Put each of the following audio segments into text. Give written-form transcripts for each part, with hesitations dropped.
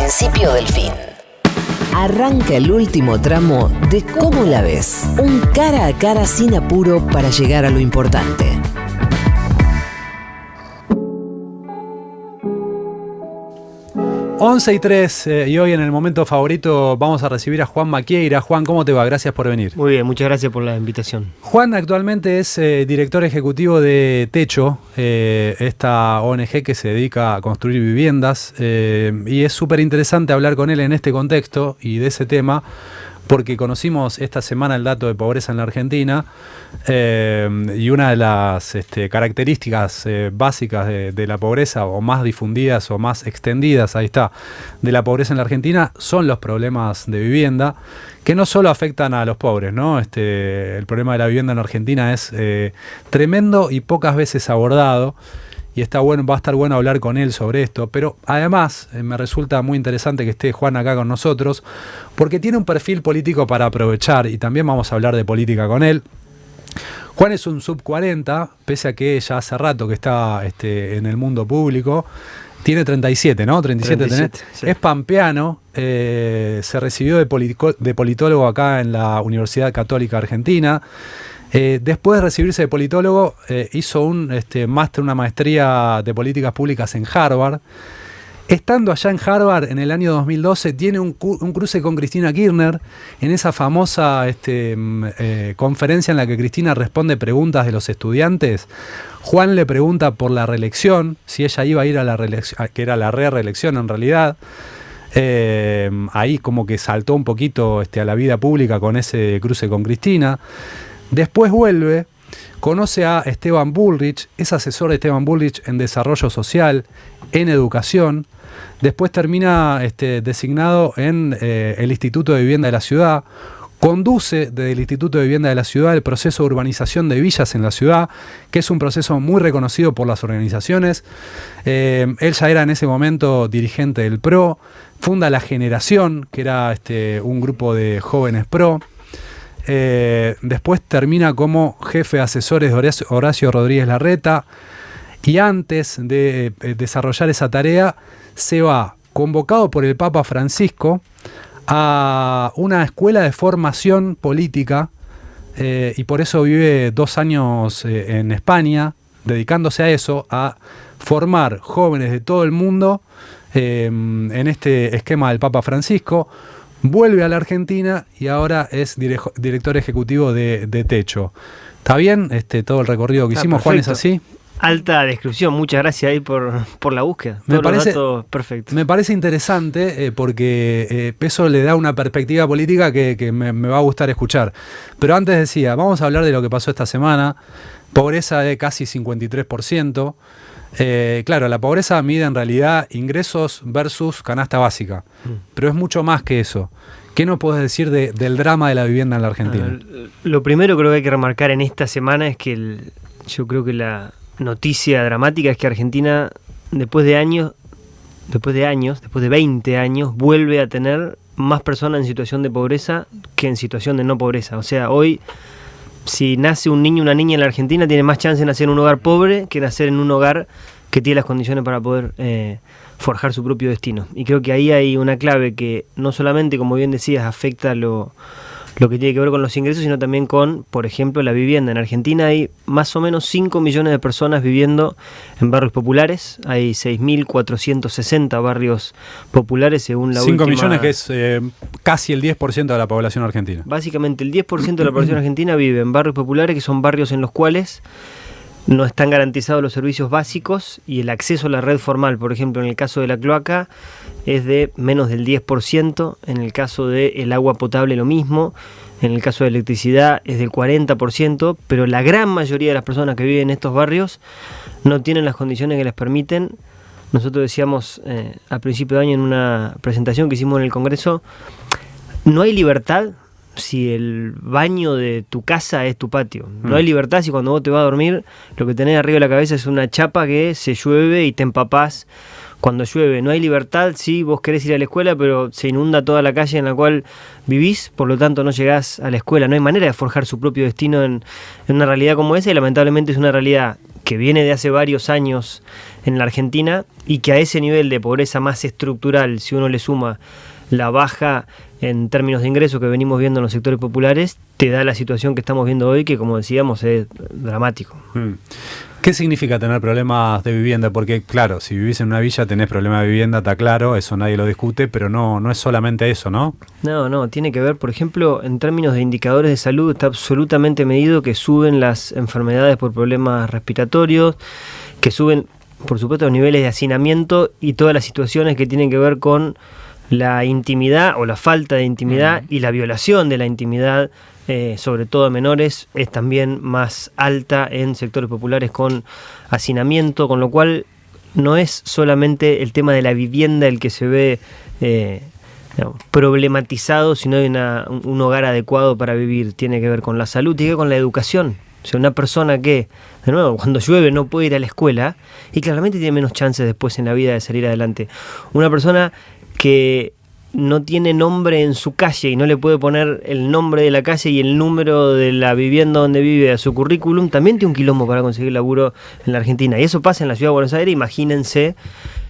principio del fin. Arranca el último tramo de Cómo la ves. Un cara a cara sin apuro para llegar a lo importante. Once y 3, y hoy en el momento favorito vamos a recibir a Juan Maquieira. Juan, ¿cómo te va? Gracias por venir. Muy bien, muchas gracias por la invitación. Juan actualmente es director ejecutivo de Techo, esta ONG que se dedica a construir viviendas, y es súper interesante hablar con él en este contexto y de ese tema, porque conocimos esta semana el dato de pobreza en la Argentina, y una de las características básicas de la pobreza, o más difundidas o más extendidas, ahí está, de la pobreza en la Argentina, son los problemas de vivienda, que no solo afectan a los pobres, ¿no? El problema de la vivienda en Argentina es tremendo y pocas veces abordado. Y está bueno, va a estar bueno hablar con él sobre esto, pero además me resulta muy interesante que esté Juan acá con nosotros, porque tiene un perfil político para aprovechar, y también vamos a hablar de política con él. Juan es un sub 40, pese a que ya hace rato que está en el mundo público. Tiene 37, ¿no? 37, sí. Es pampeano, se recibió de politólogo acá en la Universidad Católica Argentina. Después de recibirse de politólogo, hizo un máster, una maestría de políticas públicas en Harvard. Estando allá en Harvard en el año 2012, tiene un cruce con Cristina Kirchner en esa famosa conferencia en la que Cristina responde preguntas de los estudiantes. Juan le pregunta por la reelección, si ella iba a ir a la reelección, que era la reelección en realidad. Ahí como que saltó un poquito a la vida pública con ese cruce con Cristina. Después vuelve, conoce a Esteban Bullrich, es asesor de Esteban Bullrich en desarrollo social, en educación. Después termina designado en el Instituto de Vivienda de la Ciudad. Conduce desde el Instituto de Vivienda de la Ciudad el proceso de urbanización de villas en la ciudad, que es un proceso muy reconocido por las organizaciones. Él ya era en ese momento dirigente del PRO. Funda La Generación, que era un grupo de jóvenes PRO. Después termina como jefe de asesores de Horacio Rodríguez Larreta, y antes de desarrollar esa tarea se va convocado por el Papa Francisco a una escuela de formación política, y por eso vive 2 años en España dedicándose a eso, a formar jóvenes de todo el mundo en este esquema del Papa Francisco. Vuelve a la Argentina y ahora es director ejecutivo de Techo. ¿Está bien todo el recorrido que hicimos, Juan? ¿Es así? Alta descripción, muchas gracias ahí por la búsqueda. Me parece interesante porque eso le da una perspectiva política que me va a gustar escuchar. Pero antes decía, vamos a hablar de lo que pasó esta semana. Pobreza de casi 53%. Claro, la pobreza mide en realidad ingresos versus canasta básica, pero es mucho más que eso. ¿Qué nos podés decir del drama de la vivienda en la Argentina? Lo primero creo que hay que remarcar en esta semana es que yo creo que la noticia dramática es que Argentina, después de 20 años, vuelve a tener más personas en situación de pobreza que en situación de no pobreza. O sea, hoy, si nace un niño o una niña en la Argentina, tiene más chance de nacer en un hogar pobre que nacer en un hogar que tiene las condiciones para poder forjar su propio destino. Y creo que ahí hay una clave que no solamente, como bien decías, afecta lo que tiene que ver con los ingresos, sino también con, por ejemplo, la vivienda. En Argentina hay más o menos 5 millones de personas viviendo en barrios populares. Hay 6.460 barrios populares según la 5 última... 5 millones, que es casi el 10% de la población argentina. Básicamente el 10% de la población argentina vive en barrios populares, que son barrios en los cuales no están garantizados los servicios básicos y el acceso a la red formal. Por ejemplo, en el caso de la cloaca es de menos del 10%, en el caso del agua potable lo mismo, en el caso de electricidad es del 40%, pero la gran mayoría de las personas que viven en estos barrios no tienen las condiciones que les permiten. Nosotros decíamos a principio de año en una presentación que hicimos en el Congreso, no hay libertad si el baño de tu casa es tu patio. No hay libertad si cuando vos te vas a dormir lo que tenés arriba de la cabeza es una chapa que se llueve y te empapás cuando llueve. No hay libertad si vos querés ir a la escuela pero se inunda toda la calle en la cual vivís, por lo tanto no llegás a la escuela. No hay manera de forjar su propio destino en una realidad como esa, y lamentablemente es una realidad que viene de hace varios años en la Argentina, y que a ese nivel de pobreza más estructural, si uno le suma la baja en términos de ingresos que venimos viendo en los sectores populares, te da la situación que estamos viendo hoy, que como decíamos es dramático. ¿Qué significa tener problemas de vivienda? Porque claro, si vivís en una villa tenés problemas de vivienda, está claro, eso nadie lo discute, pero no es solamente eso, ¿no? No, tiene que ver, por ejemplo, en términos de indicadores de salud, está absolutamente medido que suben las enfermedades por problemas respiratorios, que suben, por supuesto, los niveles de hacinamiento y todas las situaciones que tienen que ver con la intimidad o la falta de intimidad y la violación de la intimidad, sobre todo a menores, es también más alta en sectores populares con hacinamiento, con lo cual no es solamente el tema de la vivienda el que se ve problematizado, sino hay un hogar adecuado para vivir. Tiene que ver con la salud, tiene que ver con la educación. O sea, una persona que, de nuevo, cuando llueve no puede ir a la escuela y claramente tiene menos chances después en la vida de salir adelante. Una persona que no tiene nombre en su calle y no le puede poner el nombre de la calle y el número de la vivienda donde vive a su currículum, también tiene un quilombo para conseguir laburo en la Argentina. Y eso pasa en la ciudad de Buenos Aires, imagínense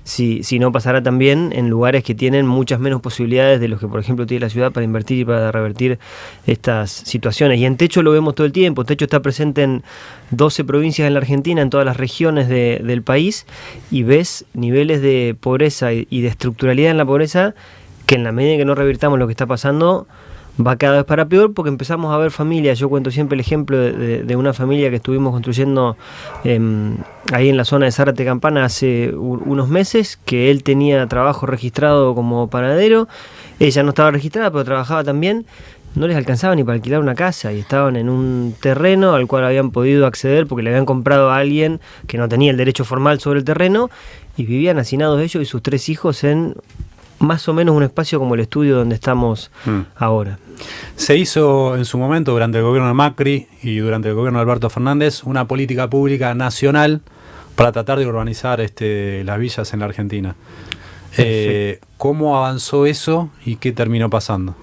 si no pasará también en lugares que tienen muchas menos posibilidades de los que, por ejemplo, tiene la ciudad para invertir y para revertir estas situaciones. Y en Techo lo vemos todo el tiempo. Techo está presente en 12 provincias en la Argentina, en todas las regiones del país, y ves niveles de pobreza y de estructuralidad en la pobreza que en la medida en que no revirtamos lo que está pasando va cada vez para peor, porque empezamos a ver familias. Yo cuento siempre el ejemplo de una familia que estuvimos construyendo ahí en la zona de Zárate Campana hace unos meses, que él tenía trabajo registrado como panadero, ella no estaba registrada pero trabajaba también, no les alcanzaba ni para alquilar una casa y estaban en un terreno al cual habían podido acceder porque le habían comprado a alguien que no tenía el derecho formal sobre el terreno, y vivían hacinados ellos y sus 3 hijos en más o menos un espacio como el estudio donde estamos ahora. Se hizo en su momento, durante el gobierno de Macri y durante el gobierno de Alberto Fernández, una política pública nacional para tratar de urbanizar las villas en la Argentina. ¿Cómo avanzó eso y qué terminó pasando?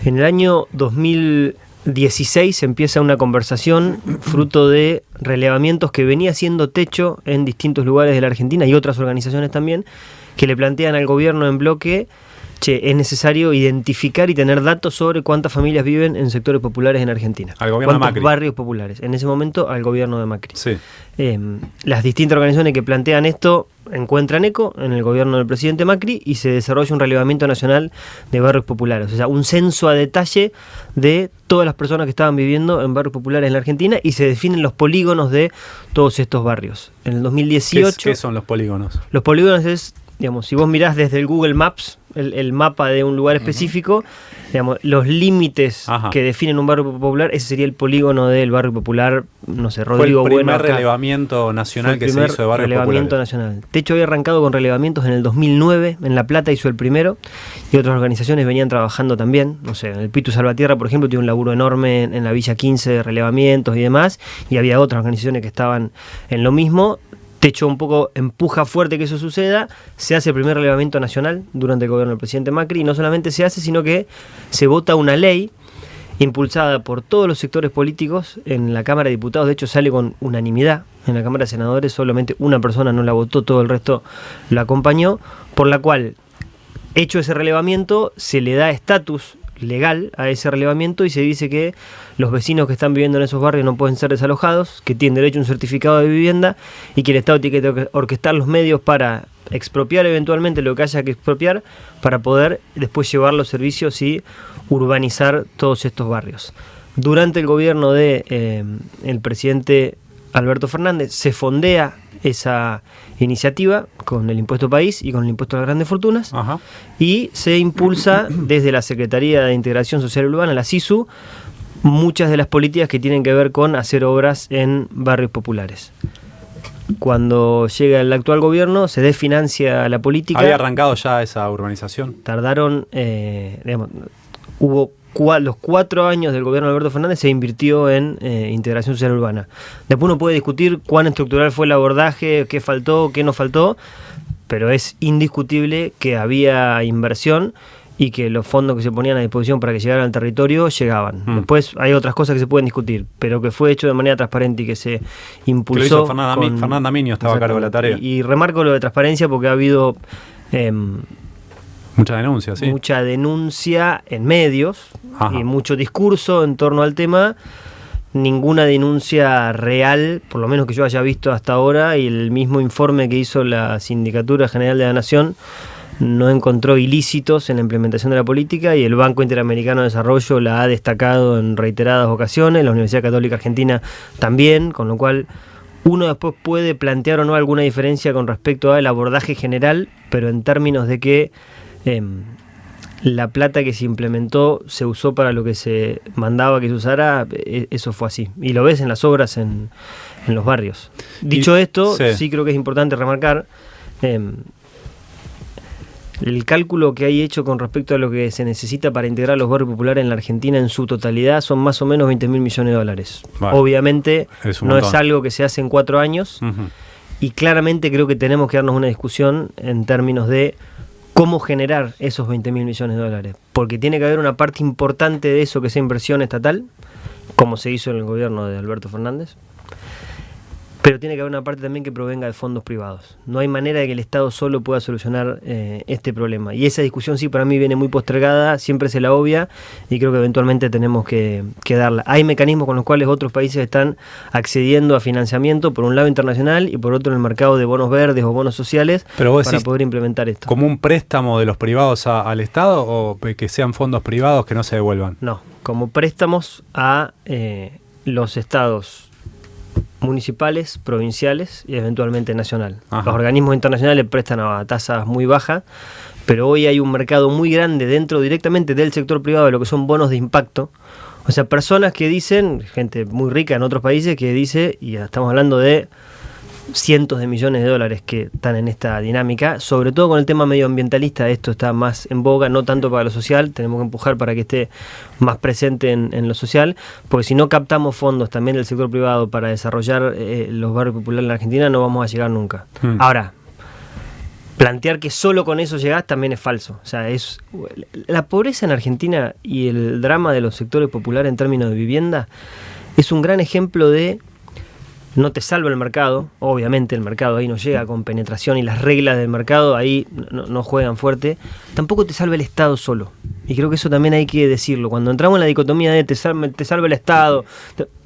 En el año 2016 empieza una conversación fruto de relevamientos que venía haciendo Techo en distintos lugares de la Argentina y otras organizaciones también, que le plantean al gobierno en bloque: es necesario identificar y tener datos sobre cuántas familias viven en sectores populares en Argentina. Al gobierno de Macri. ¿Cuántos barrios populares? En ese momento al gobierno de Macri. Sí. Las distintas organizaciones que plantean esto encuentran eco en el gobierno del presidente Macri y se desarrolla un relevamiento nacional de barrios populares. O sea, un censo a detalle de todas las personas que estaban viviendo en barrios populares en la Argentina, y se definen los polígonos de todos estos barrios. En el 2018... ¿Qué son los polígonos? Los polígonos es, digamos, si vos mirás desde el Google Maps el mapa de un lugar específico, digamos, los límites que definen un barrio popular, ese sería el polígono del barrio popular, no sé, Rodrigo Bueno. Fue el primer relevamiento nacional que se hizo de barrios relevamiento populares. Nacional. Techo había arrancado con relevamientos en el 2009, en La Plata hizo el primero, y otras organizaciones venían trabajando también. No sé, el Pitu Salvatierra, por ejemplo, tiene un laburo enorme en la Villa 15 de relevamientos y demás, y había otras organizaciones que estaban en lo mismo. Techo un poco empuja fuerte que eso suceda, se hace el primer relevamiento nacional durante el gobierno del presidente Macri, y no solamente se hace, sino que se vota una ley impulsada por todos los sectores políticos en la Cámara de Diputados. De hecho, sale con unanimidad. En la Cámara de Senadores solamente una persona no la votó, todo el resto la acompañó, por la cual, hecho ese relevamiento, se le da estatus legal a ese relevamiento y se dice que los vecinos que están viviendo en esos barrios no pueden ser desalojados, que tienen derecho a un certificado de vivienda y que el Estado tiene que orquestar los medios para expropiar eventualmente lo que haya que expropiar para poder después llevar los servicios y urbanizar todos estos barrios. Durante el gobierno de el presidente Alberto Fernández se fondea esa iniciativa con el impuesto país y con el impuesto a las grandes fortunas, y se impulsa desde la Secretaría de Integración Social Urbana, la SISU, muchas de las políticas que tienen que ver con hacer obras en barrios populares. Cuando llega el actual gobierno se desfinancia la política. ¿Había arrancado ya esa urbanización? Tardaron, hubo los 4 años del gobierno de Alberto Fernández se invirtió en integración social urbana. Después uno puede discutir cuán estructural fue el abordaje, qué faltó, qué no faltó, pero es indiscutible que había inversión y que los fondos que se ponían a disposición para que llegaran al territorio llegaban. Después hay otras cosas que se pueden discutir, pero que fue hecho de manera transparente y que se impulsó. Que lo hizo Fernanda Miño, estaba a cargo de la tarea. Y remarco lo de transparencia porque ha habido mucha denuncia, sí. Mucha denuncia en medios. Ajá. Y mucho discurso en torno al tema. Ninguna denuncia real, por lo menos que yo haya visto hasta ahora, y el mismo informe que hizo la Sindicatura General de la Nación no encontró ilícitos en la implementación de la política, y el Banco Interamericano de Desarrollo la ha destacado en reiteradas ocasiones, la Universidad Católica Argentina también, con lo cual uno después puede plantear o no alguna diferencia con respecto al abordaje general, pero en términos de que la plata que se implementó se usó para lo que se mandaba que se usara, eso fue así. Y lo ves en las obras en los barrios. Dicho esto, sí creo que es importante remarcar el cálculo que hay hecho con respecto a lo que se necesita para integrar los barrios populares en la Argentina en su totalidad son más o menos 20.000 millones de dólares. Vale. Obviamente no es algo que se hace en 4 años, y claramente creo que tenemos que darnos una discusión en términos de cómo generar esos 20.000 millones de dólares, porque tiene que haber una parte importante de eso que sea inversión estatal, como se hizo en el gobierno de Alberto Fernández, pero tiene que haber una parte también que provenga de fondos privados. No hay manera de que el Estado solo pueda solucionar este problema, y esa discusión sí para mí viene muy postergada, siempre se la obvia, y creo que eventualmente tenemos que darla. Hay mecanismos con los cuales otros países están accediendo a financiamiento, por un lado internacional y por otro en el mercado de bonos verdes o bonos sociales, para poder implementar esto. ¿Como un préstamo de los privados al Estado, o que sean fondos privados que no se devuelvan? No, como préstamos a los estados municipales, provinciales y eventualmente nacional. Ajá. Los organismos internacionales prestan a tasas muy bajas, pero hoy hay un mercado muy grande dentro directamente del sector privado de lo que son bonos de impacto. O sea, personas que dicen, gente muy rica en otros países que dice, y ya estamos hablando de cientos de millones de dólares que están en esta dinámica, sobre todo con el tema medioambientalista. Esto está más en boga, no tanto para lo social, tenemos que empujar para que esté más presente en lo social, porque si no captamos fondos también del sector privado para desarrollar los barrios populares en la Argentina, no vamos a llegar nunca. Ahora, plantear que solo con eso llegás también es falso. O sea, la pobreza en Argentina y el drama de los sectores populares en términos de vivienda es un gran ejemplo de: no te salva el mercado, obviamente el mercado ahí no llega con penetración y las reglas del mercado ahí no juegan fuerte, tampoco te salva el Estado solo. Y creo que eso también hay que decirlo. Cuando entramos en la dicotomía de te salva el Estado,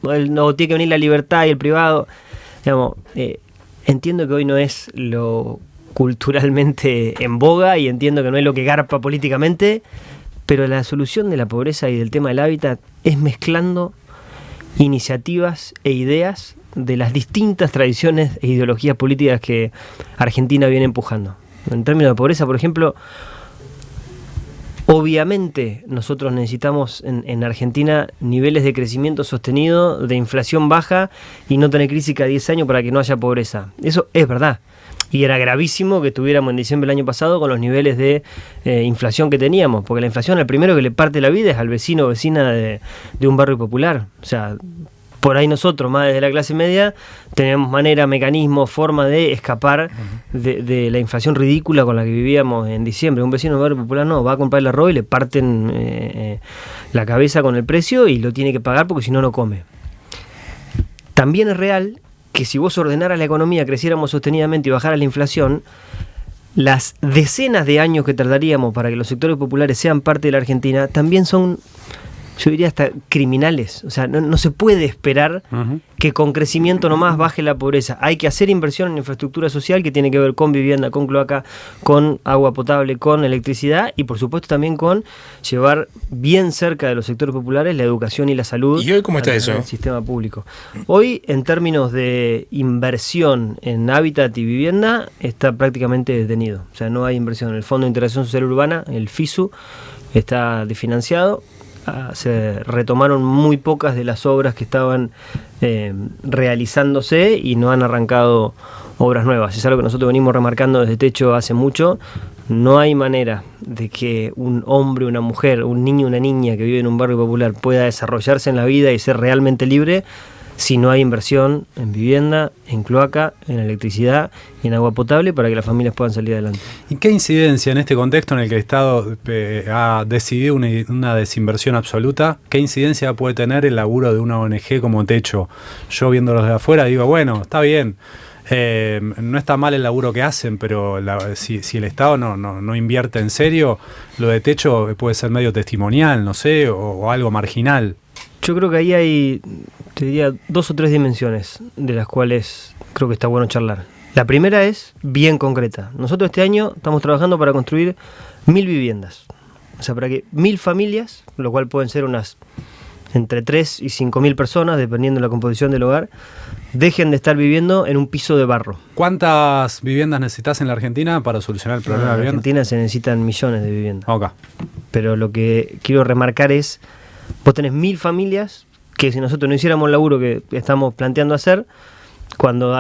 no tiene que venir la libertad y el privado, digamos, entiendo que hoy no es lo culturalmente en boga y entiendo que no es lo que garpa políticamente, pero la solución de la pobreza y del tema del hábitat es mezclando iniciativas e ideas de las distintas tradiciones e ideologías políticas que Argentina viene empujando. En términos de pobreza, por ejemplo, obviamente nosotros necesitamos en Argentina niveles de crecimiento sostenido, de inflación baja y no tener crisis cada 10 años para que no haya pobreza. Eso es verdad. Y era gravísimo que estuviéramos en diciembre del año pasado con los niveles de inflación que teníamos, porque la inflación, al primero que le parte la vida es al vecino o vecina de un barrio popular. O sea, por ahí nosotros, más desde la clase media, tenemos manera, mecanismo, forma de escapar de la inflación ridícula con la que vivíamos en diciembre. Un vecino del barrio popular no, va a comprar el arroz y le parten la cabeza con el precio y lo tiene que pagar porque si no, no come. También es real que si vos ordenaras la economía, creciéramos sostenidamente y bajaras la inflación, las decenas de años que tardaríamos para que los sectores populares sean parte de la Argentina también son, yo diría, hasta criminales. O sea, no se puede esperar que con crecimiento nomás baje la pobreza. Hay que hacer inversión en infraestructura social que tiene que ver con vivienda, con cloaca, con agua potable, con electricidad y por supuesto también con llevar bien cerca de los sectores populares la educación y la salud. ¿Y hoy cómo está eso? El sistema público. Hoy, en términos de inversión en hábitat y vivienda, está prácticamente detenido. O sea, no hay inversión. El Fondo de Integración Social Urbana, el FISU, está desfinanciado. Se retomaron muy pocas de las obras que estaban realizándose y no han arrancado obras nuevas. Es algo que nosotros venimos remarcando desde Techo hace mucho. No hay manera de que un hombre, una mujer, un niño, una niña que vive en un barrio popular pueda desarrollarse en la vida y ser realmente libre si no hay inversión en vivienda, en cloaca, en electricidad y en agua potable para que las familias puedan salir adelante. ¿Y qué incidencia en este contexto en el que el Estado ha decidido una desinversión absoluta? ¿Qué incidencia puede tener el laburo de una ONG como Techo? Yo viéndolos de afuera digo, bueno, está bien, no está mal el laburo que hacen, pero si el Estado no invierte en serio, lo de Techo puede ser medio testimonial, no sé, o algo marginal. Yo creo que ahí hay, te diría, 2 o 3 dimensiones de las cuales creo que está bueno charlar. La primera es bien concreta. Nosotros este año estamos trabajando para construir 1000 viviendas. O sea, para que 1000 familias, lo cual pueden ser unas entre 3 y 5.000 personas, dependiendo de la composición del hogar, dejen de estar viviendo en un piso de barro. ¿Cuántas viviendas necesitas en la Argentina para solucionar el problema de vivienda? En Argentina se necesitan millones de viviendas. Okay. Pero lo que quiero remarcar es, vos tenés 1000 familias que si nosotros no hiciéramos el laburo que estamos planteando hacer, cuando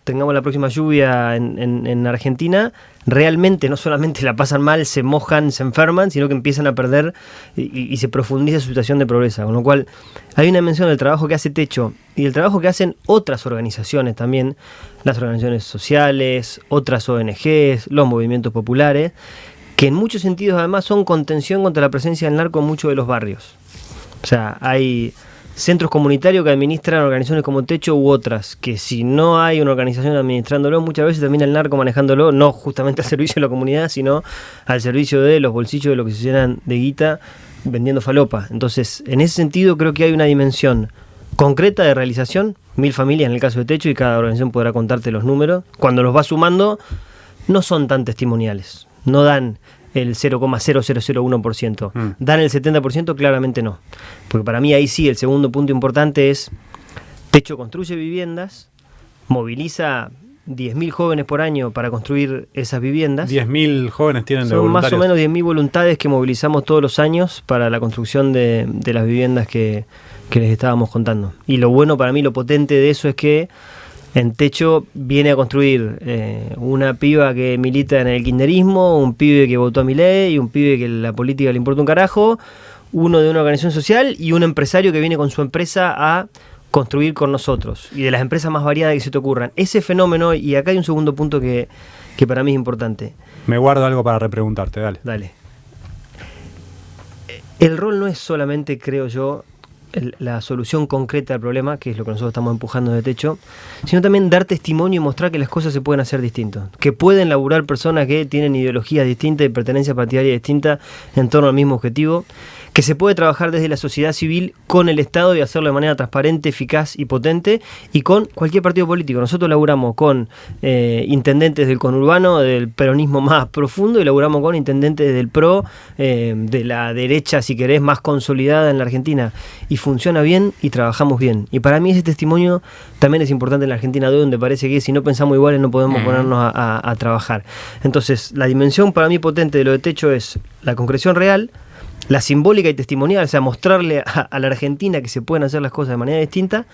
tengamos la próxima lluvia en Argentina, realmente no solamente la pasan mal, se mojan, se enferman, sino que empiezan a perder y se profundiza su situación de pobreza. Con lo cual hay una mención del trabajo que hace Techo y del trabajo que hacen otras organizaciones también, las organizaciones sociales, otras ONGs, los movimientos populares, que en muchos sentidos además son contención contra la presencia del narco en muchos de los barrios. O sea, hay centros comunitarios que administran organizaciones como Techo u otras, que si no hay una organización administrándolo, muchas veces termina el narco manejándolo, no justamente al servicio de la comunidad, sino al servicio de los bolsillos de los que se llenan de guita vendiendo falopa. Entonces, en ese sentido creo que hay una dimensión concreta de realización, 1000 familias en el caso de Techo, y cada organización podrá contarte los números. Cuando los vas sumando, no son tan testimoniales, no dan el 0,0001%. ¿Dan el 70%? Claramente no. Porque para mí ahí sí el segundo punto importante es Techo construye viviendas, moviliza 10.000 jóvenes por año para construir esas viviendas. 10.000 jóvenes tienen de voluntarios. Son más o menos 10.000 voluntades que movilizamos todos los años para la construcción de las viviendas que les estábamos contando. Y lo bueno para mí, lo potente de eso es que en Techo viene a construir una piba que milita en el kirchnerismo, un pibe que votó a Milei y un pibe que la política le importa un carajo, uno de una organización social y un empresario que viene con su empresa a construir con nosotros, y de las empresas más variadas que se te ocurran. Ese fenómeno, y acá hay un segundo punto que para mí es importante. Me guardo algo para repreguntarte, dale. Dale. El rol no es solamente, creo yo, la solución concreta al problema, que es lo que nosotros estamos empujando de Techo, sino también dar testimonio y mostrar que las cosas se pueden hacer distintos, que pueden laburar personas que tienen ideologías distintas y pertenencia partidaria distinta en torno al mismo objetivo, que se puede trabajar desde la sociedad civil con el Estado y hacerlo de manera transparente, eficaz y potente, y con cualquier partido político. Nosotros laburamos con intendentes del conurbano, del peronismo más profundo, y laburamos con intendentes del PRO, de la derecha, si querés, más consolidada en la Argentina, y funciona bien y trabajamos bien. Y para mí ese testimonio también es importante en la Argentina de hoy, donde parece que si no pensamos iguales no podemos ponernos a trabajar. Entonces, la dimensión para mí potente de lo de Techo es la concreción real, la simbólica y testimonial, o sea, mostrarle a la Argentina que se pueden hacer las cosas de manera distinta,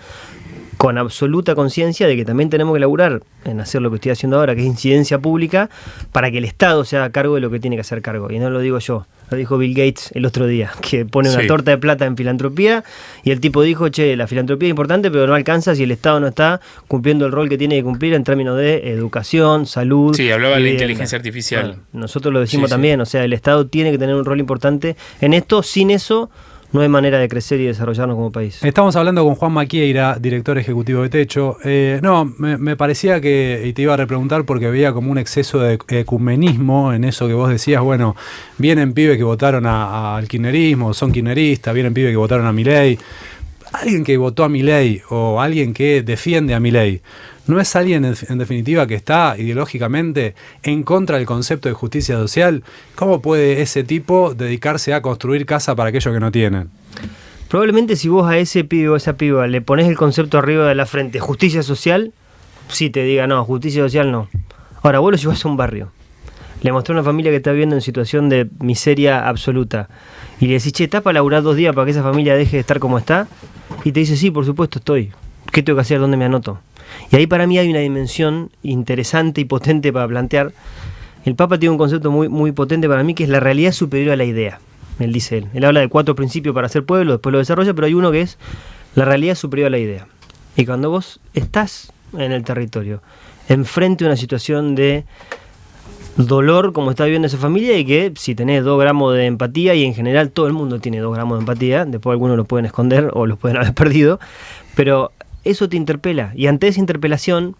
con absoluta conciencia de que también tenemos que laburar en hacer lo que estoy haciendo ahora, que es incidencia pública, para que el Estado se haga cargo de lo que tiene que hacer cargo. Y no lo digo yo, lo dijo Bill Gates el otro día, que pone una torta de plata en filantropía, y el tipo dijo, che, la filantropía es importante, pero no alcanza si el Estado no está cumpliendo el rol que tiene que cumplir en términos de educación, salud. Sí, hablaba de la inteligencia artificial. Bueno, nosotros lo decimos también, o sea, el Estado tiene que tener un rol importante en esto. Sin eso no hay manera de crecer y desarrollarnos como país. Estamos hablando con Juan Maquieira, director ejecutivo de Techo. Me parecía que, y te iba a repreguntar porque veía como un exceso de ecumenismo en eso que vos decías. Bueno, vienen pibes que votaron al kirchnerismo, son kirchneristas, vienen pibes que votaron a Milei. Alguien que votó a Milei o alguien que defiende a Milei, ¿no es alguien en definitiva que está ideológicamente en contra del concepto de justicia social? ¿Cómo puede ese tipo dedicarse a construir casa para aquellos que no tienen? Probablemente si vos a ese pibe o a esa piba le pones el concepto arriba de la frente, justicia social, sí te diga no, justicia social no. Ahora vos lo llevas a un barrio, le mostrás a una familia que está viviendo en situación de miseria absoluta y le decís, che, ¿está para laburar 2 días para que esa familia deje de estar como está? Y te dice, sí, por supuesto estoy. ¿Qué tengo que hacer? ¿Dónde me anoto? Y ahí para mí hay una dimensión interesante y potente para plantear. El Papa tiene un concepto muy, muy potente para mí, que es la realidad superior a la idea. Él habla de 4 principios para ser pueblo, después lo desarrolla, pero hay uno que es la realidad superior a la idea. Y cuando vos estás en el territorio, enfrente de una situación de dolor como está viviendo esa familia, y que si tenés 2 gramos de empatía, y en general todo el mundo tiene 2 gramos de empatía, después algunos los pueden esconder o los pueden haber perdido, pero eso te interpela, y ante esa interpelación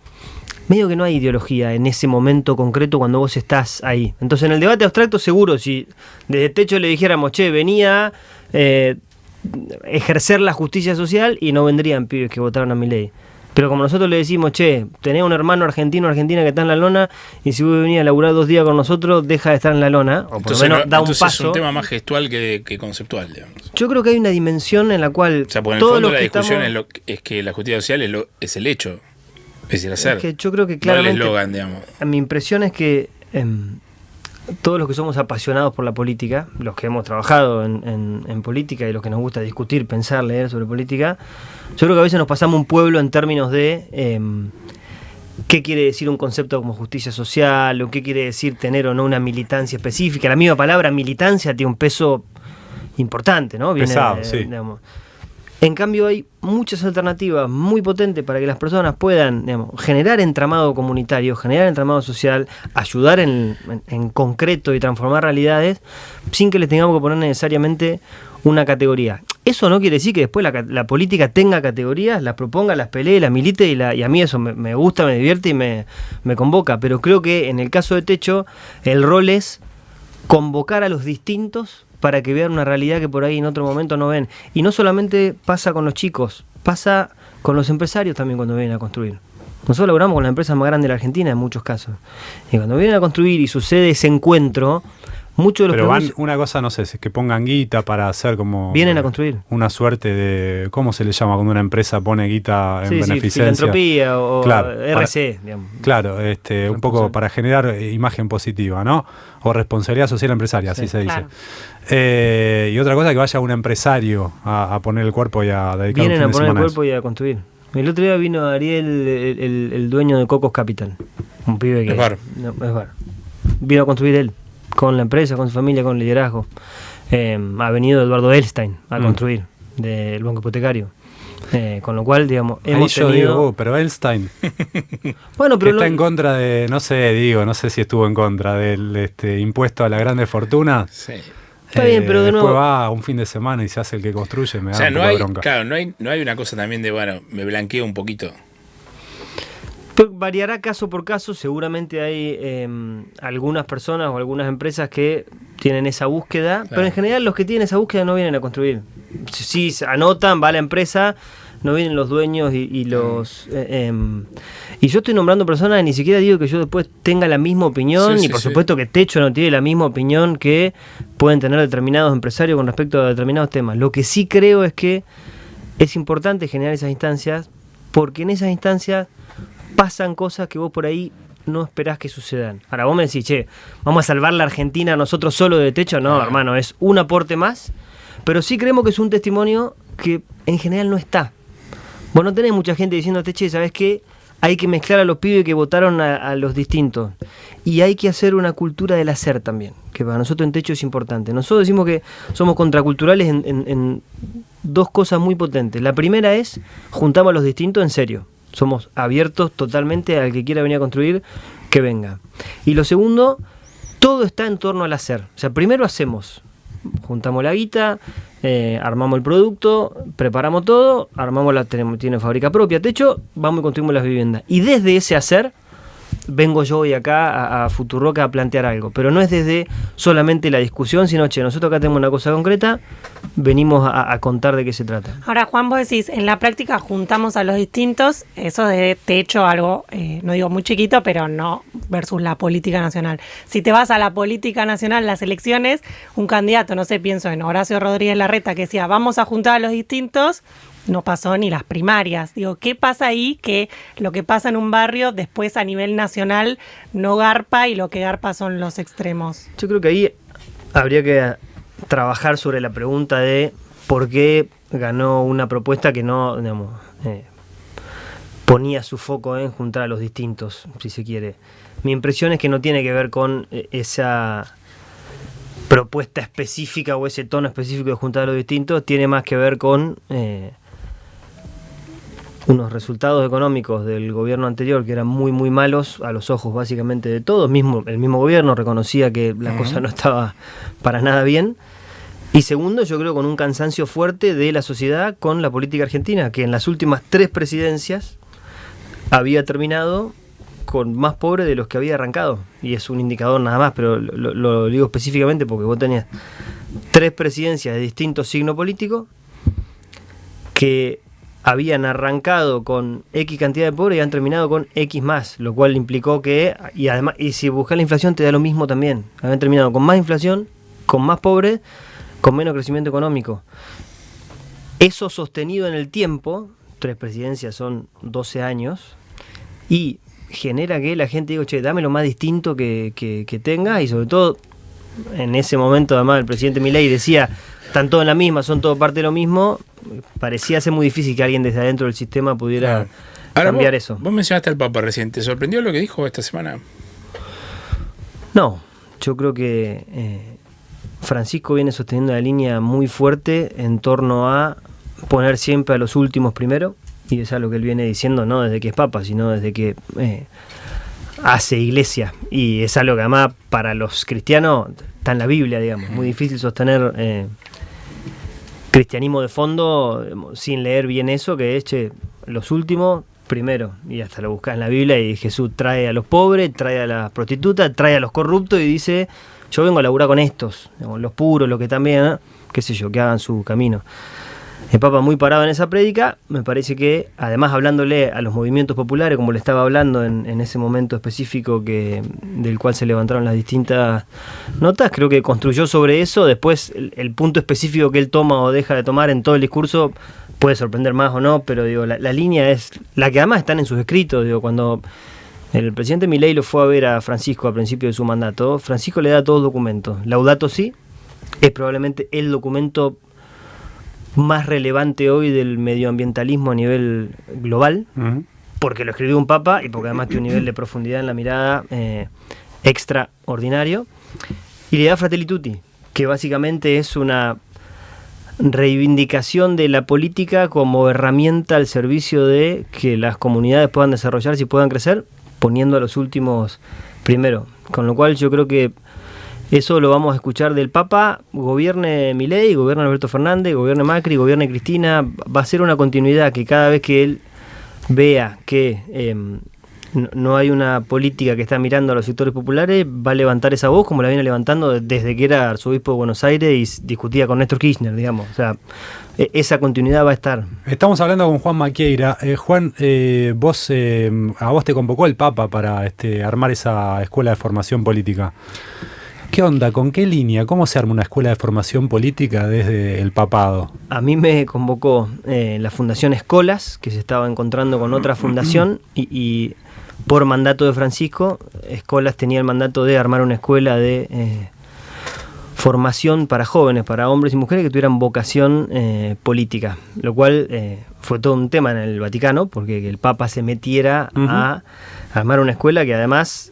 medio que no hay ideología en ese momento concreto cuando vos estás ahí. Entonces en el debate abstracto seguro, si desde Techo le dijéramos, che, venía ejercer la justicia social, y no vendrían pibes que votaron a Milei. Pero como nosotros le decimos, che, tenés un hermano argentino o argentina que está en la lona, y si vos venís a laburar 2 días con nosotros, deja de estar en la lona, o por lo menos da un paso. Es un tema más gestual que conceptual, digamos. Yo creo que hay una dimensión en la cual... O sea, porque en el fondo la discusión es que la justicia social es el hecho, es el hacer. Es que yo creo que claramente... No el eslogan, digamos. Mi impresión es que todos los que somos apasionados por la política, los que hemos trabajado en política y los que nos gusta discutir, pensar, leer sobre política, yo creo que a veces nos pasamos un pueblo en términos de qué quiere decir un concepto como justicia social, o qué quiere decir tener o no una militancia específica. La misma palabra militancia tiene un peso importante, ¿no? Viene, pesado, sí. Digamos. En cambio hay muchas alternativas muy potentes para que las personas puedan, digamos, generar entramado comunitario, generar entramado social, ayudar en concreto y transformar realidades sin que les tengamos que poner necesariamente una categoría. Eso no quiere decir que después la política tenga categorías, las proponga, las pelee, las milite, y a mí eso me gusta, me divierte y me convoca. Pero creo que en el caso de Techo el rol es convocar a los distintos para que vean una realidad que por ahí en otro momento no ven. Y no solamente pasa con los chicos, pasa con los empresarios también cuando vienen a construir. Nosotros laburamos con la empresa más grande de la Argentina en muchos casos. Y cuando vienen a construir y sucede ese encuentro, muchos de los... Pero van, una cosa, no sé, es que pongan guita para hacer como... Vienen a construir. Una suerte de... ¿Cómo se le llama cuando una empresa pone guita en beneficencia? Filantropía o claro, RC, digamos. Claro, un poco para generar imagen positiva, ¿no? O responsabilidad social empresaria, así se dice. Claro. Y otra cosa, que vaya un empresario a poner el cuerpo y a dedicar un fin de semana. Vienen a poner el cuerpo y a construir. El otro día vino Ariel, el dueño de Cocos Capital. Un pibe que... Es bar. No, es bar. Vino a construir él, con la empresa, con su familia, con liderazgo. Ha venido Eduardo Elstein a construir, del Banco Hipotecario. Con lo cual, digamos, hemos yo tenido... digo, pero Einstein bueno, pero está en contra de, no sé si estuvo en contra del impuesto a la grande fortuna. Sí. Está bien, pero de nuevo... Después va un fin de semana y se hace el que construye, me da un poco de bronca. Claro, no hay una cosa también de, bueno, me blanqueo un poquito. Pero variará caso por caso, seguramente hay algunas personas o algunas empresas que tienen esa búsqueda, claro. Pero en general los que tienen esa búsqueda no vienen a construir. Si anotan, va a la empresa, no vienen los dueños y los... y yo estoy nombrando personas, ni siquiera digo que yo después tenga la misma opinión, y por supuesto que Techo no tiene la misma opinión que pueden tener determinados empresarios con respecto a determinados temas. Lo que sí creo es que es importante generar esas instancias, porque en esas instancias pasan cosas que vos por ahí no esperás que sucedan. Ahora vos me decís, che, vamos a salvar la Argentina nosotros solo de Techo. No, hermano, es un aporte más, pero sí creemos que es un testimonio que en general no está. Vos no tenés mucha gente diciéndote, che, ¿sabés qué? Hay que mezclar a los pibes que votaron a los distintos. Y hay que hacer una cultura del hacer también, que para nosotros en Techo es importante. Nosotros decimos que somos contraculturales en 2 cosas muy potentes. La primera es, juntamos a los distintos en serio. Somos abiertos totalmente al que quiera venir a construir, que venga. Y lo segundo, todo está en torno al hacer. O sea, primero hacemos, juntamos la guita, armamos el producto, preparamos todo, tiene fábrica propia, Techo, vamos y construimos las viviendas. Y desde ese hacer, vengo yo hoy acá a Futuroca a plantear algo. Pero no es desde solamente la discusión, sino, che, nosotros acá tenemos una cosa concreta, venimos a contar de qué se trata. Ahora, Juan, vos decís, en la práctica juntamos a los distintos, eso de Techo, algo, no digo muy chiquito, pero no versus la política nacional. Si te vas a la política nacional, las elecciones, un candidato, no sé, pienso en Horacio Rodríguez Larreta, que decía, vamos a juntar a los distintos, no pasó ni las primarias. Digo, ¿qué pasa ahí? Que lo que pasa en un barrio después a nivel nacional no garpa, y lo que garpa son los extremos. Yo creo que ahí habría que trabajar sobre la pregunta de por qué ganó una propuesta que no, digamos, ponía su foco en juntar a los distintos, si se quiere. Mi impresión es que no tiene que ver con esa propuesta específica o ese tono específico de juntar a los distintos, tiene más que ver con unos resultados económicos del gobierno anterior que eran muy muy malos a los ojos básicamente de todos. El mismo gobierno reconocía que la cosa no estaba para nada bien. Y segundo, yo creo con un cansancio fuerte de la sociedad con la política argentina, que en las últimas 3 presidencias había terminado con más pobres de los que había arrancado. Y es un indicador nada más, pero lo digo específicamente porque vos tenías 3 presidencias de distinto signo político que habían arrancado con X cantidad de pobres y han terminado con X más, lo cual implicó que, y además, y si buscas la inflación te da lo mismo también, habían terminado con más inflación, con más pobres, con menos crecimiento económico. Eso sostenido en el tiempo, 3 presidencias son 12 años, y genera que la gente diga, che, dame lo más distinto que tenga, y sobre todo, en ese momento además el presidente Milei decía, están todos en la misma, son todo parte de lo mismo. Parecía ser muy difícil que alguien desde adentro del sistema pudiera cambiar eso. Vos mencionaste al Papa recién, ¿te sorprendió lo que dijo esta semana? No, yo creo que Francisco viene sosteniendo una línea muy fuerte en torno a poner siempre a los últimos primero, y es algo que él viene diciendo no desde que es Papa, sino desde que hace iglesia, y es algo que además para los cristianos está en la Biblia, digamos, muy difícil sostener cristianismo de fondo sin leer bien eso, que es los últimos primero, y hasta lo buscas en la Biblia y Jesús trae a los pobres, trae a las prostitutas, trae a los corruptos y dice, yo vengo a laburar con estos, digamos, los puros, los que también, qué sé yo, que hagan su camino. El Papa muy parado en esa prédica, me parece que, además hablándole a los movimientos populares, como le estaba hablando en ese momento específico del cual se levantaron las distintas notas, creo que construyó sobre eso. Después el punto específico que él toma o deja de tomar en todo el discurso puede sorprender más o no, pero digo, la línea es la que además están en sus escritos. Digo, cuando el presidente Milei lo fue a ver a Francisco al principio de su mandato, Francisco le da todos los documentos. Laudato Si es probablemente el documento más relevante hoy del medioambientalismo a nivel global, porque lo escribió un papa y porque además tiene un nivel de profundidad en la mirada extraordinario, y le da Fratelli Tutti, que básicamente es una reivindicación de la política como herramienta al servicio de que las comunidades puedan desarrollarse y puedan crecer, poniendo a los últimos primero, con lo cual yo creo que eso lo vamos a escuchar del Papa, gobierne Milei, gobierne Alberto Fernández, gobierne Macri, gobierne Cristina. Va a ser una continuidad que cada vez que él vea que no hay una política que está mirando a los sectores populares, va a levantar esa voz como la viene levantando desde que era arzobispo de Buenos Aires y discutía con Néstor Kirchner, digamos. O sea, esa continuidad va a estar. Estamos hablando con Juan Maquieira. Juan, a vos te convocó el Papa para armar esa escuela de formación política. ¿Qué onda? ¿Con qué línea? ¿Cómo se arma una escuela de formación política desde el papado? A mí me convocó la Fundación Escolas, que se estaba encontrando con otra fundación, y por mandato de Francisco, Escolas tenía el mandato de armar una escuela de formación para jóvenes, para hombres y mujeres que tuvieran vocación política, lo cual fue todo un tema en el Vaticano, porque que el Papa se metiera a armar una escuela que además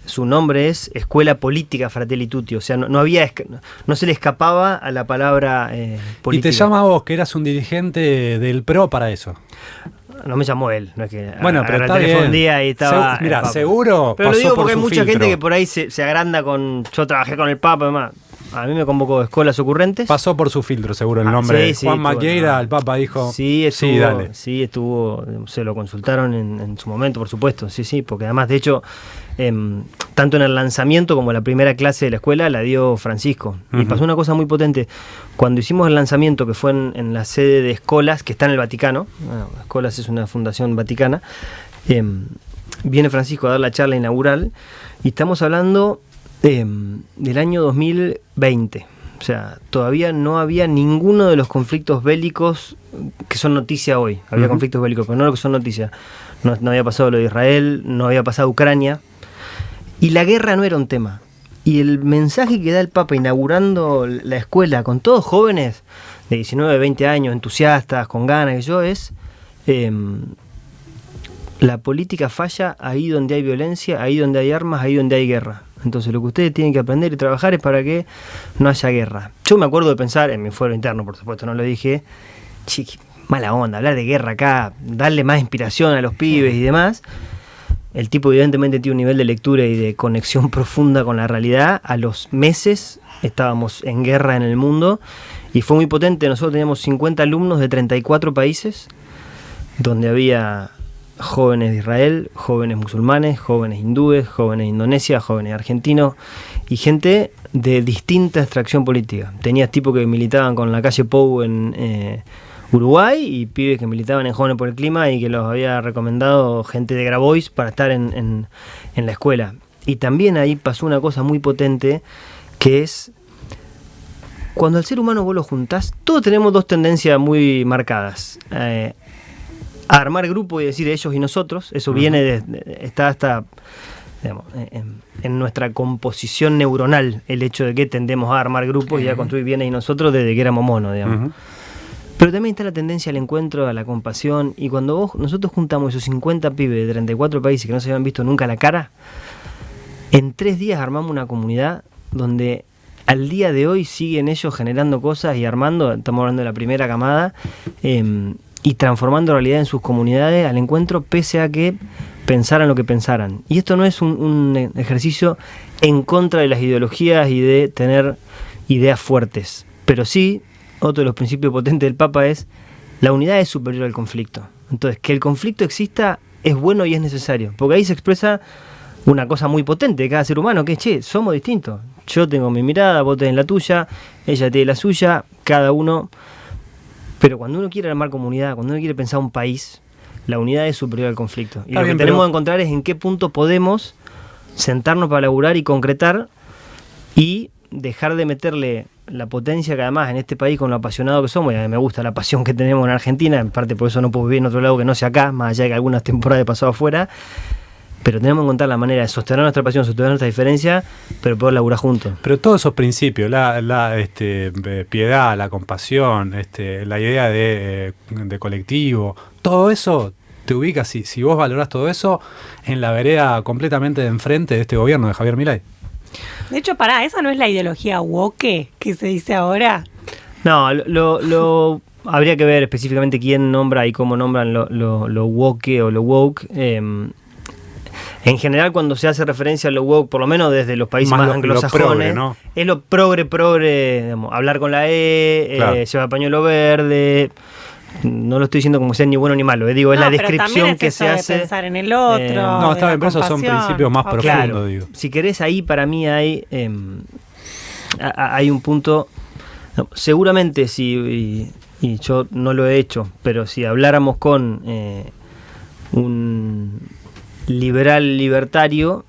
su nombre es Escuela Política Fratelli Tutti, o sea, no se le escapaba a la palabra política. Y te llama a vos, que eras un dirigente del PRO para eso. No me llamó él, no es que bueno, pero está bien. Un día y estaba mira, seguro. Pero pasó lo digo por porque hay su mucha filtro. gente que por ahí se agranda con yo trabajé con el Papa, además. A mí me convocó Escolas Ocurrentes. Pasó por su filtro, seguro, el nombre. Sí, Juan Maquieira, el Papa dijo, sí, dale. Sí, estuvo, se lo consultaron en su momento, por supuesto, sí, porque además, de hecho, tanto en el lanzamiento como la primera clase de la escuela la dio Francisco. Y pasó una cosa muy potente. Cuando hicimos el lanzamiento, que fue en la sede de Escolas, que está en el Vaticano, bueno, Escolas es una fundación vaticana, viene Francisco a dar la charla inaugural, y estamos hablando del año 2020. O sea, todavía no había ninguno de los conflictos bélicos que son noticia hoy. Había conflictos bélicos, pero no lo que son noticia. No había pasado lo de Israel, no había pasado Ucrania. Y la guerra no era un tema. Y el mensaje que da el Papa inaugurando la escuela con todos jóvenes de 19, 20 años, entusiastas, con ganas, es la política falla ahí donde hay violencia, ahí donde hay armas, ahí donde hay guerra. Entonces lo que ustedes tienen que aprender y trabajar es para que no haya guerra. Yo me acuerdo de pensar, en mi fuero interno por supuesto no lo dije, mala onda, hablar de guerra acá, darle más inspiración a los pibes y demás. El tipo evidentemente tiene un nivel de lectura y de conexión profunda con la realidad. A los meses estábamos en guerra en el mundo y fue muy potente. Nosotros teníamos 50 alumnos de 34 países, donde había jóvenes de Israel, jóvenes musulmanes, jóvenes hindúes, jóvenes de Indonesia, jóvenes argentinos y gente de distinta extracción política. Tenías tipos que militaban con la calle Pou en Uruguay y pibes que militaban en Jóvenes por el Clima y que los había recomendado gente de Grabois para estar en la escuela. Y también ahí pasó una cosa muy potente, que es cuando al ser humano vos lo juntás, todos tenemos dos tendencias muy marcadas. A armar grupo y decir ellos y nosotros, eso viene está hasta digamos, en nuestra composición neuronal, el hecho de que tendemos a armar grupos y a construir bienes y nosotros desde que éramos monos, digamos. Pero también está la tendencia al encuentro, a la compasión, y cuando nosotros juntamos esos 50 pibes de 34 países que no se habían visto nunca la cara, en 3 días armamos una comunidad donde al día de hoy siguen ellos generando cosas y armando, estamos hablando de la primera camada, y transformando realidad en sus comunidades al encuentro, pese a que pensaran lo que pensaran. Y esto no es un ejercicio en contra de las ideologías y de tener ideas fuertes, pero sí, otro de los principios potentes del Papa es la unidad es superior al conflicto. Entonces, que el conflicto exista es bueno y es necesario, porque ahí se expresa una cosa muy potente de cada ser humano, que es, che, somos distintos. Yo tengo mi mirada, vos tenés la tuya, ella tiene la suya, cada uno. Pero cuando uno quiere armar comunidad, cuando uno quiere pensar un país, la unidad es superior al conflicto. Y lo que tenemos que encontrar es en qué punto podemos sentarnos para laburar y concretar y dejar de meterle la potencia que además en este país, con lo apasionado que somos, y a mí me gusta la pasión que tenemos en Argentina, en parte por eso no puedo vivir en otro lado que no sea acá, más allá de que algunas temporadas he pasado afuera, pero tenemos que encontrar la manera de sostener nuestra pasión, sostener nuestra diferencia, pero poder laburar juntos. Pero todos esos principios, la piedad, la compasión, la idea de colectivo, todo eso te ubica, si vos valorás todo eso, en la vereda completamente de enfrente de este gobierno de Javier Milei. De hecho, ¿esa no es la ideología woke que se dice ahora? No, lo habría que ver específicamente quién nombra y cómo nombran lo woke o lo woke. En general, cuando se hace referencia a lo woke, por lo menos desde los países más anglosajones, progre, ¿no? Es lo progre, digamos, hablar con la claro. Llevar pañuelo verde. No lo estoy diciendo como sea ni bueno ni malo, digo, es la descripción es que se hace. De pensar en el otro. No, está bien, pero esos son principios más profundos, claro, digo. Si querés, ahí para mí hay un punto. No, seguramente, y yo no lo he hecho, pero si habláramos con un liberal libertario,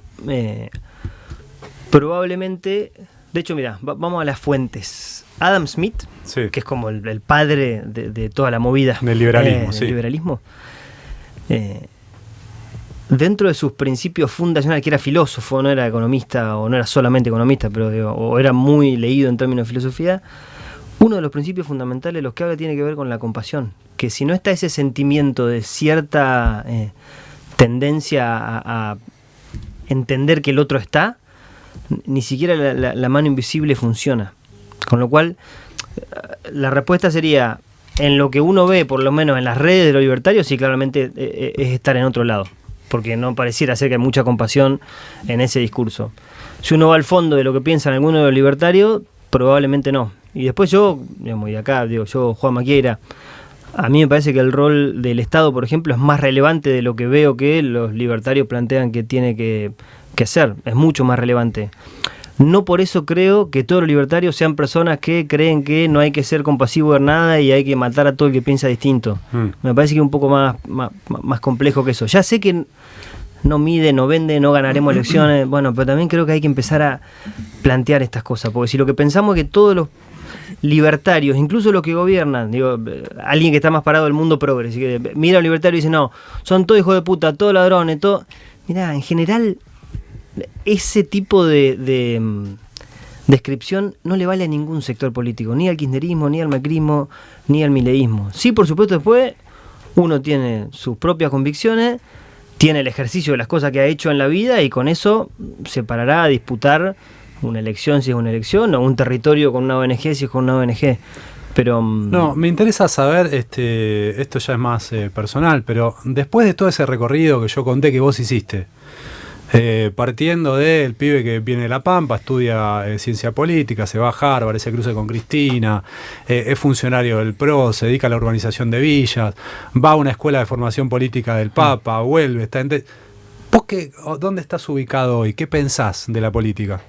probablemente. De hecho, mira, vamos a las fuentes. Adam Smith, sí, que es como el padre de toda la movida del liberalismo, del liberalismo, dentro de sus principios fundacionales, que era filósofo, no era economista, o no era solamente economista, pero o era muy leído en términos de filosofía, uno de los principios fundamentales, los que habla, tiene que ver con la compasión, que si no está ese sentimiento de cierta tendencia a entender que el otro está, ni siquiera la mano invisible funciona. Con lo cual, la respuesta sería, en lo que uno ve, por lo menos en las redes de los libertarios, sí, claramente es estar en otro lado, porque no pareciera ser que hay mucha compasión en ese discurso. Si uno va al fondo de lo que piensan algunos de los libertarios, probablemente no. Y después yo, digamos, y acá digo yo, Juan Maquieira, a mí me parece que el rol del Estado, por ejemplo, es más relevante de lo que veo que los libertarios plantean que tiene que ser, es mucho más relevante. No por eso creo que todos los libertarios sean personas que creen que no hay que ser compasivo de nada y hay que matar a todo el que piensa distinto. Me parece que es un poco más complejo que eso. Ya sé que no mide, no vende, no ganaremos elecciones, bueno, pero también creo que hay que empezar a plantear estas cosas, porque si lo que pensamos es que todos los libertarios, incluso los que gobiernan, digo, alguien que está más parado del mundo progre, así que mira a los libertarios y dice, no, son todos hijos de puta, todos ladrones, todo. Mirá, en general ese tipo de descripción no le vale a ningún sector político, ni al kirchnerismo, ni al macrismo, ni al mileísmo. Sí, por supuesto, después uno tiene sus propias convicciones, tiene el ejercicio de las cosas que ha hecho en la vida y con eso se parará a disputar una elección si es una elección o un territorio con una ONG si es con una ONG. Pero no, me interesa saber, esto ya es más personal, pero después de todo ese recorrido que yo conté que vos hiciste, partiendo del pibe que viene de La Pampa, estudia ciencia política, se va a Harvard, se cruza con Cristina, es funcionario del PRO, se dedica a la urbanización de villas, va a una escuela de formación política del Papa, vuelve, está en... ¿Vos dónde estás ubicado hoy? ¿Qué pensás de la política?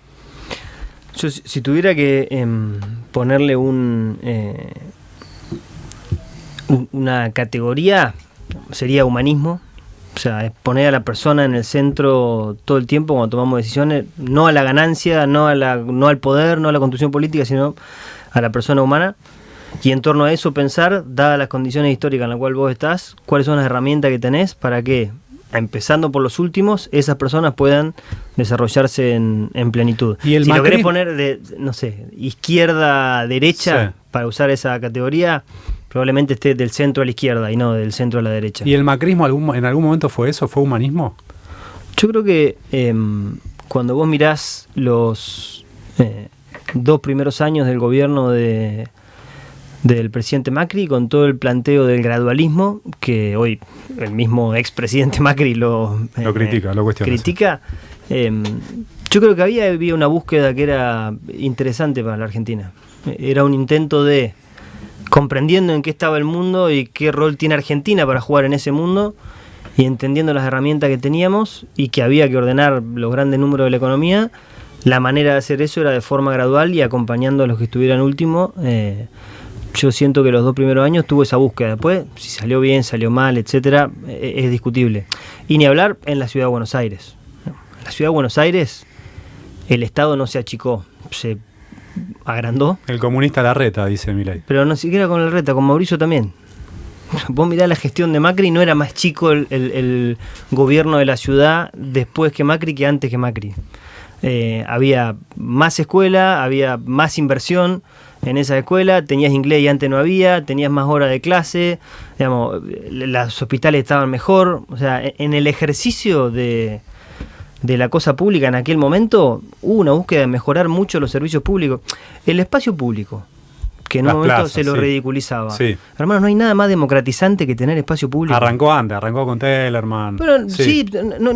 Yo, si tuviera que ponerle una categoría, sería humanismo. O sea, es poner a la persona en el centro todo el tiempo cuando tomamos decisiones, no a la ganancia, no al poder, no a la construcción política, sino a la persona humana. Y en torno a eso pensar, dadas las condiciones históricas en las cuales vos estás, cuáles son las herramientas que tenés para que, empezando por los últimos, esas personas puedan desarrollarse en plenitud. ¿Y el si lo querés macrismo? poner de, no sé, izquierda-derecha, Sí. para usar esa categoría, probablemente esté del centro a la izquierda y no del centro a la derecha. ¿Y el macrismo en algún momento fue eso? ¿Fue humanismo? Yo creo que cuando vos mirás los 2 primeros años del gobierno del presidente Macri, con todo el planteo del gradualismo, que hoy el mismo expresidente Macri lo critica, lo cuestiona. critica, yo creo que había una búsqueda que era interesante para la Argentina. Era un intento de, comprendiendo en qué estaba el mundo y qué rol tiene Argentina para jugar en ese mundo, y entendiendo las herramientas que teníamos y que había que ordenar los grandes números de la economía, la manera de hacer eso era de forma gradual y acompañando a los que estuvieran último. Yo siento que los 2 primeros años tuvo esa búsqueda. Después, si salió bien, salió mal, etcétera, es discutible. Y ni hablar en la Ciudad de Buenos Aires. En la Ciudad de Buenos Aires, el Estado no se achicó, se agrandó. El comunista Larreta, dice Milei. Pero no siquiera con Larreta, con Mauricio también. Vos mirá la gestión de Macri, no era más chico el gobierno de la ciudad después que Macri que antes que Macri. Había más escuela, había más inversión en esa escuela, tenías inglés y antes no había, tenías más horas de clase, digamos, los hospitales estaban mejor. O sea, en el ejercicio de la cosa pública en aquel momento hubo una búsqueda de mejorar mucho los servicios públicos. El espacio público, que en un momento plazas, se lo sí. ridiculizaba. Sí. Hermano, no hay nada más democratizante que tener espacio público. Arrancó con Tellerman. Pero sí, no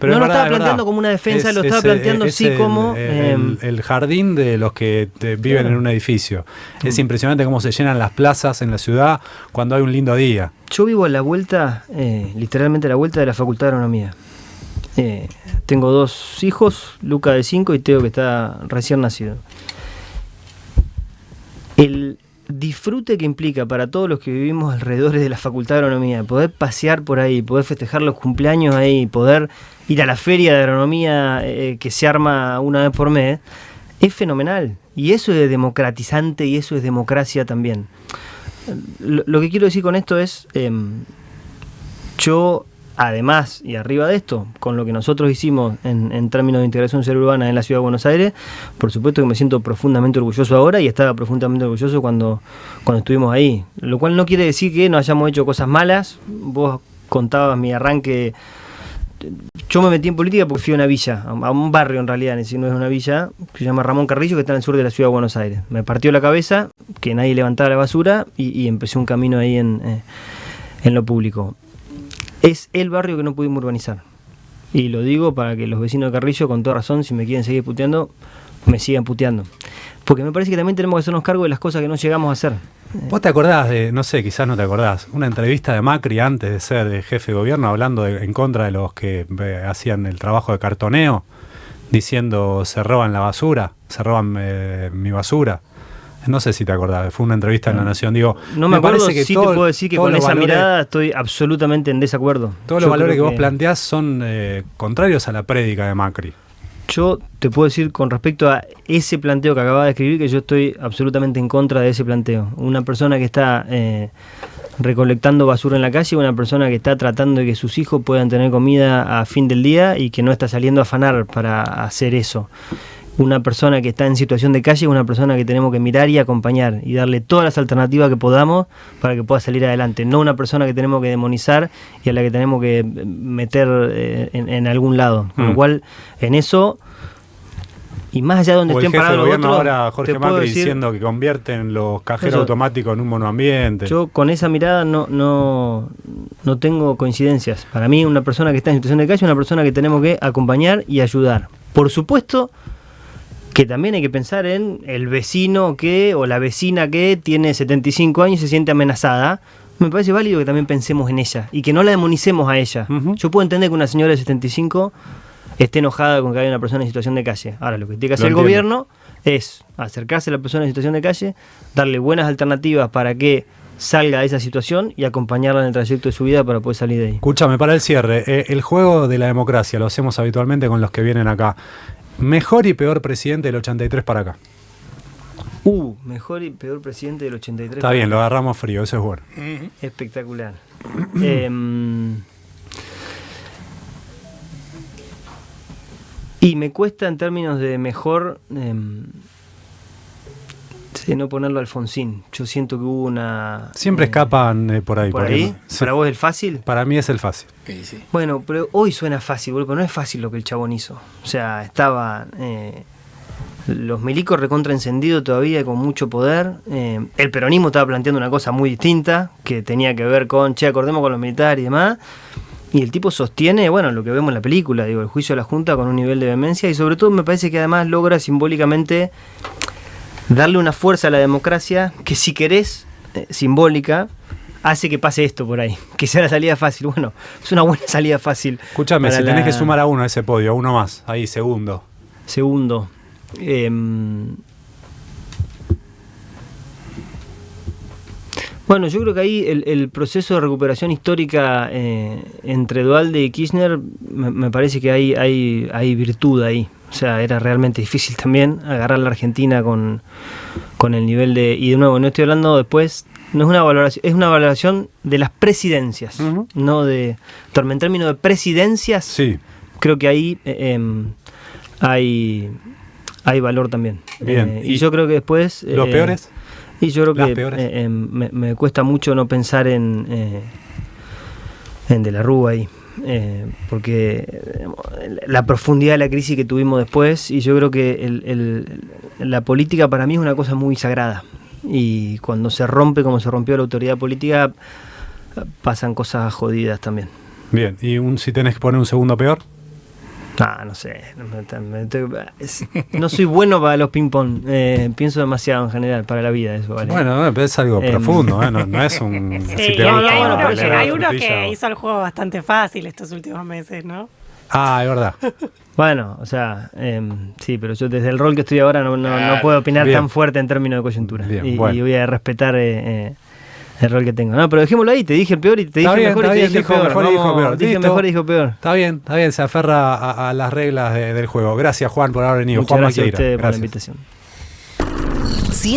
Pero lo es verdad, estaba es planteando verdad. como una defensa, lo estaba Es planteando sí como... el jardín de los que viven en un edificio. Es impresionante cómo se llenan las plazas en la ciudad cuando hay un lindo día. Yo vivo a la vuelta, literalmente a la vuelta de la Facultad de Agronomía. Tengo 2 hijos, Luca de 5 y Teo que está recién nacido. El disfrute que implica para todos los que vivimos alrededor de la Facultad de Agronomía, poder pasear por ahí, poder festejar los cumpleaños ahí, poder ir a la feria de agronomía que se arma una vez por mes, es fenomenal. Y eso es democratizante y eso es democracia también. Lo que quiero decir con esto es, yo, además y arriba de esto, con lo que nosotros hicimos en términos de integración social urbana en la Ciudad de Buenos Aires, por supuesto que me siento profundamente orgulloso ahora y estaba profundamente orgulloso cuando estuvimos ahí. Lo cual no quiere decir que no hayamos hecho cosas malas. Vos contabas mi arranque. Yo me metí en política porque fui a una villa, a un barrio en realidad, si no es una villa, que se llama Ramón Carrillo, que está en el sur de la Ciudad de Buenos Aires. Me partió la cabeza que nadie levantaba la basura y empecé un camino ahí en lo público. Es el barrio que no pudimos urbanizar. Y lo digo para que los vecinos de Carrillo, con toda razón, si me quieren seguir puteando, me sigan puteando. Porque me parece que también tenemos que hacernos cargo de las cosas que no llegamos a hacer. ¿Vos te acordás de, no sé, quizás no te acordás, una entrevista de Macri antes de ser jefe de gobierno hablando en contra de los que hacían el trabajo de cartoneo, diciendo se roban la basura, se roban mi basura? No sé si te acordás, fue una entrevista en La Nación. Digo, no me acuerdo, parece que sí te puedo decir que con esa mirada estoy absolutamente en desacuerdo. Todos los valores que vos planteás son contrarios a la prédica de Macri. Yo te puedo decir con respecto a ese planteo que acababa de escribir que yo estoy absolutamente en contra de ese planteo. Una persona que está recolectando basura en la calle, una persona que está tratando de que sus hijos puedan tener comida a fin del día y que no está saliendo a afanar para hacer eso. Una persona que está en situación de calle es una persona que tenemos que mirar y acompañar y darle todas las alternativas que podamos para que pueda salir adelante. No una persona que tenemos que demonizar y a la que tenemos que meter en algún lado. Con lo cual, en eso Y más allá de donde O el estén jefe parados de los gobierno otros, ahora, Jorge te puedo Macri, decir, diciendo que convierten los cajeros Eso. automáticos en un monoambiente. yo con esa mirada no tengo coincidencias. Para mí una persona que está en situación de calle es una persona que tenemos que acompañar y ayudar. Por supuesto que también hay que pensar en el vecino o la vecina que tiene 75 años y se siente amenazada. Me parece válido que también pensemos en ella y que no la demonicemos a ella. Ujú. Yo puedo entender que una señora de 75 esté enojada con que haya una persona en situación de calle. Ahora, lo que tiene que hacer el entiendo. gobierno es acercarse a la persona en situación de calle, darle buenas alternativas para que salga de esa situación y acompañarla en el trayecto de su vida para poder salir de ahí. Escúchame, para el cierre, el juego de la democracia lo hacemos habitualmente con los que vienen acá. Mejor y peor presidente del 83 para acá. Mejor y peor presidente del 83. Está bien, lo agarramos frío, eso es bueno. Espectacular. Y me cuesta en términos de mejor no ponerlo a Alfonsín. Yo siento que hubo una... Siempre escapan por ahí. ¿Por porque- ahí? sí. ¿Para vos es el fácil? Para mí es el fácil. Sí, sí. Bueno, pero hoy suena fácil, boludo, pero no es fácil lo que el chabón hizo. O sea, estaba... los milicos recontra encendidos todavía con mucho poder. El peronismo estaba planteando una cosa muy distinta, que tenía que ver con, acordemos con los militares y demás. Y el tipo sostiene, bueno, lo que vemos en la película, digo, el juicio de la Junta con un nivel de vehemencia y sobre todo me parece que además logra simbólicamente darle una fuerza a la democracia que si querés, simbólica, hace que pase esto por ahí, que sea la salida fácil. Bueno, es una buena salida fácil. Escúchame, para si tenés que sumar a uno a ese podio, a uno más, ahí, segundo. Segundo. Bueno, yo creo que ahí el proceso de recuperación histórica entre Duhalde y Kirchner, me parece que hay virtud ahí. O sea, era realmente difícil también agarrar la Argentina con el nivel de... Y de nuevo, no estoy hablando después, no es una valoración, es una valoración de las presidencias, no de... En términos de presidencias, Sí. creo que ahí hay valor también. Bien. Y yo creo que después... ¿Los peores? Y yo creo Las que peores. me cuesta mucho no pensar en De la Rúa ahí, porque la profundidad de la crisis que tuvimos después, y yo creo que la política para mí es una cosa muy sagrada, y cuando se rompe como se rompió la autoridad política, pasan cosas jodidas también. Bien, ¿y si tenés que poner un segundo peor? No sé, no soy bueno para los ping-pong, pienso demasiado en general para la vida, eso, ¿vale? Bueno, pero es algo profundo, no es un... Sí, si te y gusta, hay, bueno, uno, por eso hay la uno frutilla que o- hizo el juego bastante fácil estos últimos meses, ¿no? Ah, es verdad. Bueno, o sea, sí, pero yo desde el rol que estoy ahora no puedo opinar Bien. tan fuerte en términos de coyuntura. Bien, y bueno. voy a respetar el rol que tengo. No, pero dejémoslo ahí, te dije el peor y te Está dije bien, mejor y está te bien, dije dijo peor. mejor y dijo peor. Dije Listo. mejor y dijo peor. Está bien, se aferra a las reglas del juego. Gracias, Juan, por haber venido. Muchas Juan gracias a Maqueira. ustedes por la Gracias. invitación.